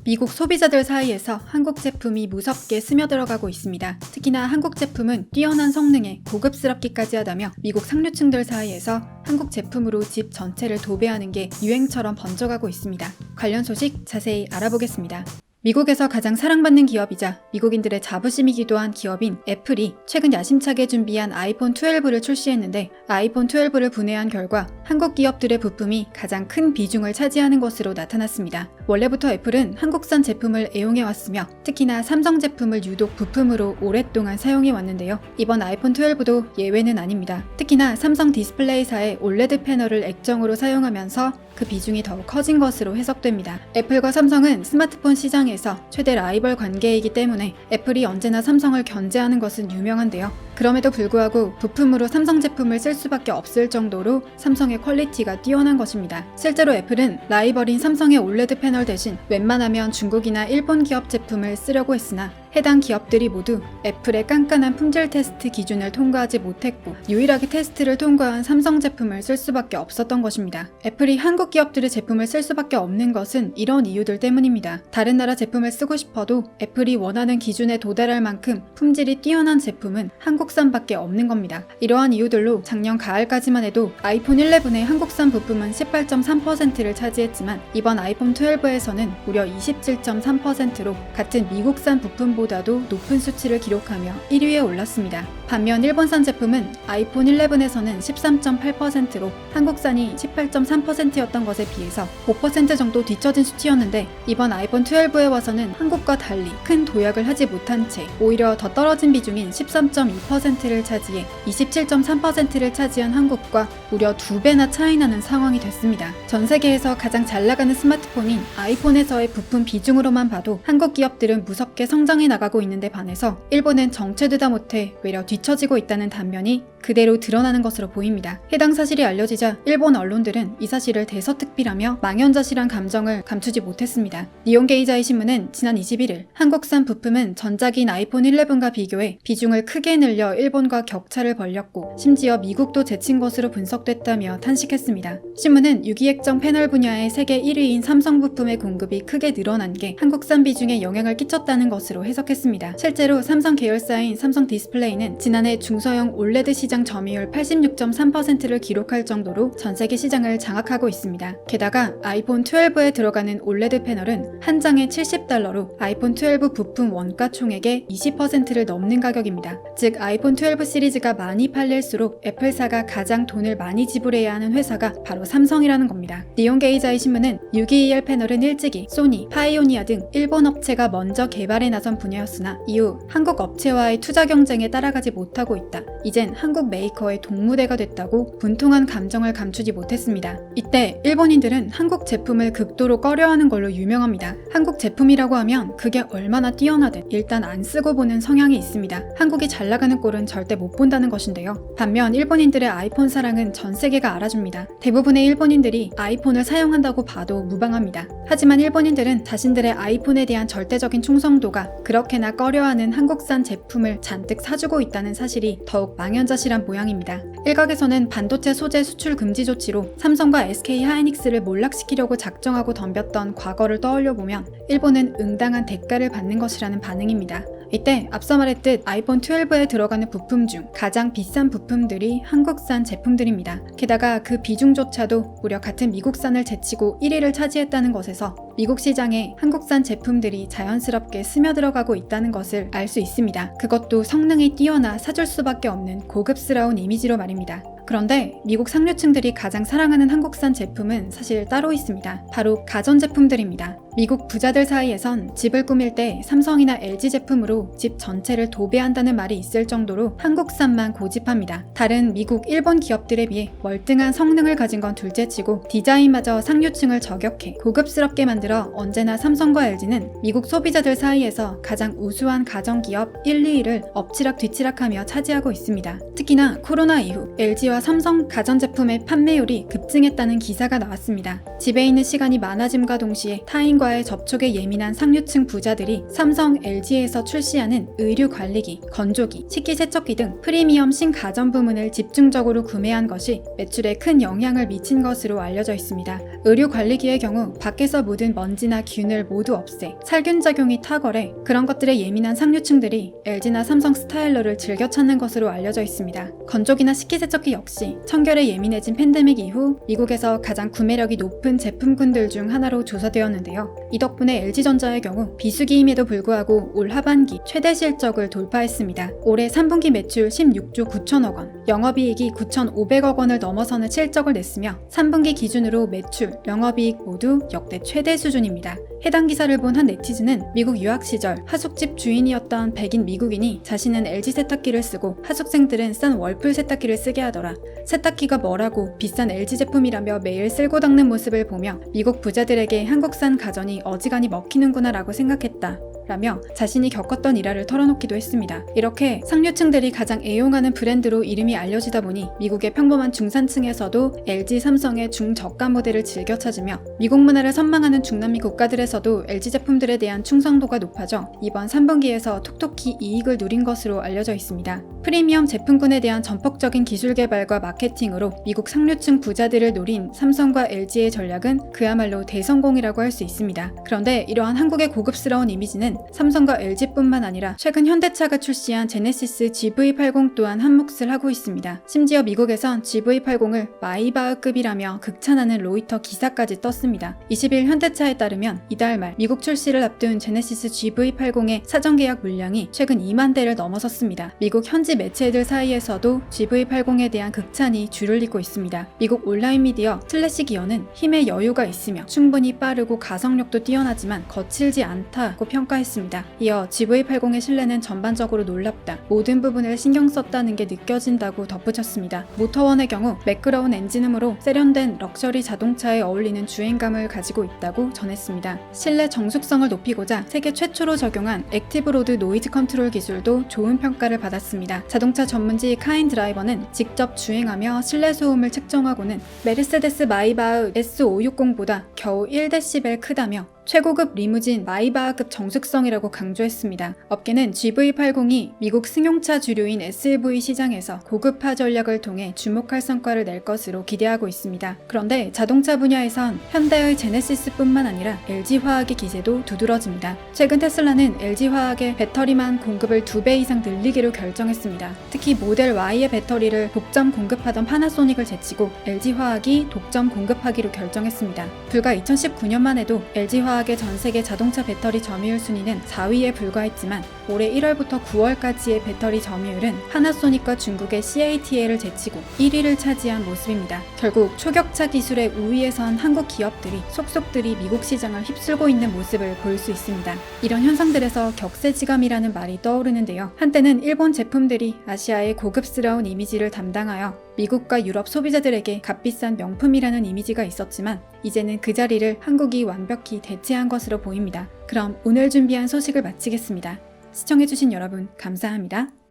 미국 소비자들 사이에서 한국 제품이 무섭게 스며들어가고 있습니다. 특히나 한국 제품은 뛰어난 성능에 고급스럽기까지 하다며 미국 상류층들 사이에서 한국 제품으로 집 전체를 도배하는 게 유행처럼 번져가고 있습니다. 관련 소식 자세히 알아보겠습니다. 미국에서 가장 사랑받는 기업이자 미국인들의 자부심이기도 한 기업인 애플이 최근 야심차게 준비한 아이폰 12를 출시했는데 아이폰 12를 분해한 결과 한국 기업들의 부품이 가장 큰 비중을 차지하는 것으로 나타났습니다. 원래부터 애플은 한국산 제품을 애용해왔으며 특히나 삼성 제품을 유독 부품으로 오랫동안 사용해왔는데요. 이번 아이폰 12도 예외는 아닙니다. 특히나 삼성 디스플레이사의 올레드 패널을 액정으로 사용하면서 그 비중이 더욱 커진 것으로 해석됩니다. 애플과 삼성은 스마트폰 시장에서 최대 라이벌 관계이기 때문에 애플이 언제나 삼성을 견제하는 것은 유명한데요. 그럼에도 불구하고 부품으로 삼성 제품을 쓸 수밖에 없을 정도로 삼성의 퀄리티가 뛰어난 것입니다. 실제로 애플은 라이벌인 삼성의 올레드 패널 대신 웬만하면 중국이나 일본 기업 제품을 쓰려고 했으나 해당 기업들이 모두 애플의 깐깐한 품질 테스트 기준을 통과하지 못했고 유일하게 테스트를 통과한 삼성 제품을 쓸 수밖에 없었던 것입니다. 애플이 한국 기업들의 제품을 쓸 수밖에 없는 것은 이런 이유들 때문입니다. 다른 나라 제품을 쓰고 싶어도 애플이 원하는 기준에 도달할 만큼 품질이 뛰어난 제품은 한국산밖에 없는 겁니다. 이러한 이유들로 작년 가을까지만 해도 아이폰 11의 한국산 부품은 18.3%를 차지했지만 이번 아이폰 12에서는 무려 27.3%로 같은 미국산 부품보다도 높은 수치를 기록하며 1위에 올랐습니다. 반면 일본산 제품은 아이폰 11에서는 13.8%로 한국산이 18.3%였던 것에 비해서 5% 정도 뒤처진 수치였는데 이번 아이폰 12에 와서는 한국과 달리 큰 도약을 하지 못한 채 오히려 더 떨어진 비중인 13.2%를 차지해 27.3%를 차지한 한국과 무려 2배나 차이나는 상황이 됐습니다. 전 세계에서 가장 잘 나가는 스마트폰인 아이폰에서의 부품 비중으로만 봐도 한국 기업들은 무섭게 성장해 나가고 있는데 반해서 일본은 정체되다 못해 외려 뒤처지고 있다는 단면이 그대로 드러나는 것으로 보입니다. 해당 사실이 알려지자 일본 언론들은 이 사실을 대서특필하며 망연자실한 감정을 감추지 못했습니다. 니혼게이자이 신문은 지난 21일 한국산 부품은 전작인 아이폰 11과 비교해 비중을 크게 늘려 일본과 격차를 벌렸고 심지어 미국도 제친 것으로 분석됐다며 탄식했습니다. 신문은 유기액정 패널 분야의 세계 1위인 삼성 부품의 공급이 크게 늘어난 게 한국산 비중에 영향을 끼쳤다는 것으로 해석했습니다. 실제로 삼성 계열사인 삼성 디스플레이는 지난해 중소형 올레드 시장 점유율 86.3%를 기록할 정도로 전세계 시장을 장악하고 있습니다. 게다가 아이폰 12에 들어가는 올레드 패널은 한 장에 $70로 아이폰 12 부품 원가 총액의 20%를 넘는 가격입니다. 즉 아이폰 12 시리즈가 많이 팔릴수록 애플사가 가장 돈을 많이 지불해야 하는 회사가 바로 삼성이라는 겁니다. 니혼게이자이 신문은 621 패널은 일찍이 소니, 파이오니아 등 일본 업체가 먼저 개발에 나선 분야였으나 이후 한국 업체와의 투자 경쟁에 따라가지 못하고 있다. 이젠 한국 메이커의 동무대가 됐다고 분통한 감정을 감추지 못했습니다. 이때 일본인들은 한국 제품을 극도로 꺼려하는 걸로 유명합니다. 한국 제품이라고 하면 그게 얼마나 뛰어나든 일단 안 쓰고 보는 성향이 있습니다. 한국이 잘 나가는 꼴은 절대 못 본다는 것인데요. 반면 일본인들의 아이폰 사랑은 전 세계가 알아줍니다. 대부분의 일본인들이 아이폰을 사용한다고 봐도 무방합니다. 하지만 일본인들은 자신들의 아이폰에 대한 절대적인 충성도가 그렇게나 꺼려하는 한국산 제품을 잔뜩 사주고 있다는 사실이 더욱 망연자실한 모양입니다. 일각에서는 반도체 소재 수출 금지 조치로 삼성과 SK 하이닉스를 몰락시키려고 작정하고 덤볐던 과거를 떠올려보면 일본은 응당한 대가를 받는 것이라는 반응입니다. 이때 앞서 말했듯 아이폰 12에 들어가는 부품 중 가장 비싼 부품들이 한국산 제품들입니다. 게다가 그 비중조차도 무려 같은 미국산을 제치고 1위를 차지했다는 것에서 미국 시장에 한국산 제품들이 자연스럽게 스며들어가고 있다는 것을 알 수 있습니다. 그것도 성능이 뛰어나 사줄 수밖에 없는 고급스러운 이미지로 말입니다. 그런데 미국 상류층들이 가장 사랑하는 한국산 제품은 사실 따로 있습니다. 바로 가전제품들입니다. 미국 부자들 사이에선 집을 꾸밀 때 삼성이나 LG 제품으로 집 전체를 도배한다는 말이 있을 정도로 한국산만 고집합니다. 다른 미국, 일본 기업들에 비해 월등한 성능을 가진 건 둘째치고 디자인마저 상류층을 저격해 고급스럽게 만들어 언제나 삼성과 LG는 미국 소비자들 사이에서 가장 우수한 가전기업 1, 2위를 엎치락뒤치락하며 차지하고 있습니다. 특히나 코로나 이후 LG와 삼성 가전제품의 판매율이 급증했다는 기사가 나왔습니다. 집에 있는 시간이 많아짐과 동시에 타인과의 접촉에 예민한 상류층 부자들이 삼성, LG에서 출시하는 의류관리기, 건조기, 식기세척기 등 프리미엄 신가전 부문을 집중적으로 구매한 것이 매출에 큰 영향을 미친 것으로 알려져 있습니다. 의류관리기의 경우 밖에서 묻은 먼지나 균을 모두 없애 살균작용이 탁월해 그런 것들에 예민한 상류층들이 LG나 삼성 스타일러를 즐겨 찾는 것으로 알려져 있습니다. 건조기나 식기세척기 역시 청결에 예민해진 팬데믹 이후 미국에서 가장 구매력이 높은 제품군들 중 하나로 조사되었는데요. 이 덕분에 LG전자의 경우 비수기임에도 불구하고 올 하반기 최대 실적을 돌파했습니다. 올해 3분기 매출 16조 9천억 원, 영업이익이 9,500억 원을 넘어서는 실적을 냈으며 3분기 기준으로 매출, 영업이익 모두 역대 최대 수준입니다. 해당 기사를 본 한 네티즌은 미국 유학 시절 하숙집 주인이었던 백인 미국인이 자신은 LG 세탁기를 쓰고 하숙생들은 싼 월풀 세탁기를 쓰게 하더라. 세탁기가 뭐라고 비싼 LG 제품이라며 매일 쓸고 닦는 모습을 보며 미국 부자들에게 한국산 가전이 어지간히 먹히는구나 라고 생각했다. 라며 자신이 겪었던 일화를 털어놓기도 했습니다. 이렇게 상류층들이 가장 애용하는 브랜드로 이름이 알려지다 보니 미국의 평범한 중산층에서도 LG, 삼성의 중저가 모델을 즐겨 찾으며 미국 문화를 선망하는 중남미 국가들에서도 LG 제품들에 대한 충성도가 높아져 이번 3분기에서 톡톡히 이익을 누린 것으로 알려져 있습니다. 프리미엄 제품군에 대한 전폭적인 기술 개발과 마케팅으로 미국 상류층 부자들을 노린 삼성과 LG의 전략은 그야말로 대성공이라고 할 수 있습니다. 그런데 이러한 한국의 고급스러운 이미지는 삼성과 LG뿐만 아니라 최근 현대차가 출시한 제네시스 GV80 또한 한몫을 하고 있습니다. 심지어 미국에선 GV80을 마이바흐급이라며 극찬하는 로이터 기사까지 떴습니다. 20일 현대차에 따르면 이달 말 미국 출시를 앞둔 제네시스 GV80의 사전 계약 물량이 최근 2만 대를 넘어섰습니다. 미국 현지 매체들 사이에서도 GV80에 대한 극찬이 줄을 잇고 있습니다. 미국 온라인 미디어 슬래시 기어는 힘의 여유가 있으며 충분히 빠르고 가성력도 뛰어나지만 거칠지 않다고 평가했습니다. 이어 GV80의 실내는 전반적으로 놀랍다. 모든 부분을 신경 썼다는 게 느껴진다고 덧붙였습니다. 모터원의 경우 매끄러운 엔진음으로 세련된 럭셔리 자동차에 어울리는 주행감을 가지고 있다고 전했습니다. 실내 정숙성을 높이고자 세계 최초로 적용한 액티브 로드 노이즈 컨트롤 기술도 좋은 평가를 받았습니다. 자동차 전문지 카인드라이버는 직접 주행하며 실내 소음을 측정하고는 메르세데스 마이바흐 S560보다 겨우 1dB 크다며 최고급 리무진 마이바흐급 정숙성이라고 강조했습니다. 업계는 GV80이 미국 승용차 주류인 SUV 시장에서 고급화 전략을 통해 주목할 성과를 낼 것으로 기대하고 있습니다. 그런데 자동차 분야에선 현대의 제네시스뿐만 아니라 LG화학의 기세도 두드러집니다. 최근 테슬라는 LG화학의 배터리만 공급을 2배 이상 늘리기로 결정했습니다. 특히 모델 Y의 배터리를 독점 공급하던 파나소닉을 제치고 LG화학이 독점 공급하기로 결정했습니다. 불과 2019년만 해도 LG화학의 전세계 자동차 배터리 점유율 순위는 4위에 불과했지만 올해 1월부터 9월까지의 배터리 점유율은 파나소닉과 중국의 CATL을 제치고 1위를 차지한 모습입니다. 결국 초격차 기술의 우위에선 한국 기업들이 속속들이 미국 시장을 휩쓸고 있는 모습을 볼 수 있습니다. 이런 현상들에서 격세지감이라는 말이 떠오르는데요. 한때는 일본 제품들이 아시아의 고급스러운 이미지를 담당하여 미국과 유럽 소비자들에게 값비싼 명품이라는 이미지가 있었지만 이제는 그 자리를 한국이 완벽히 대체한 것으로 보입니다. 그럼 오늘 준비한 소식을 마치겠습니다. 시청해주신 여러분 감사합니다.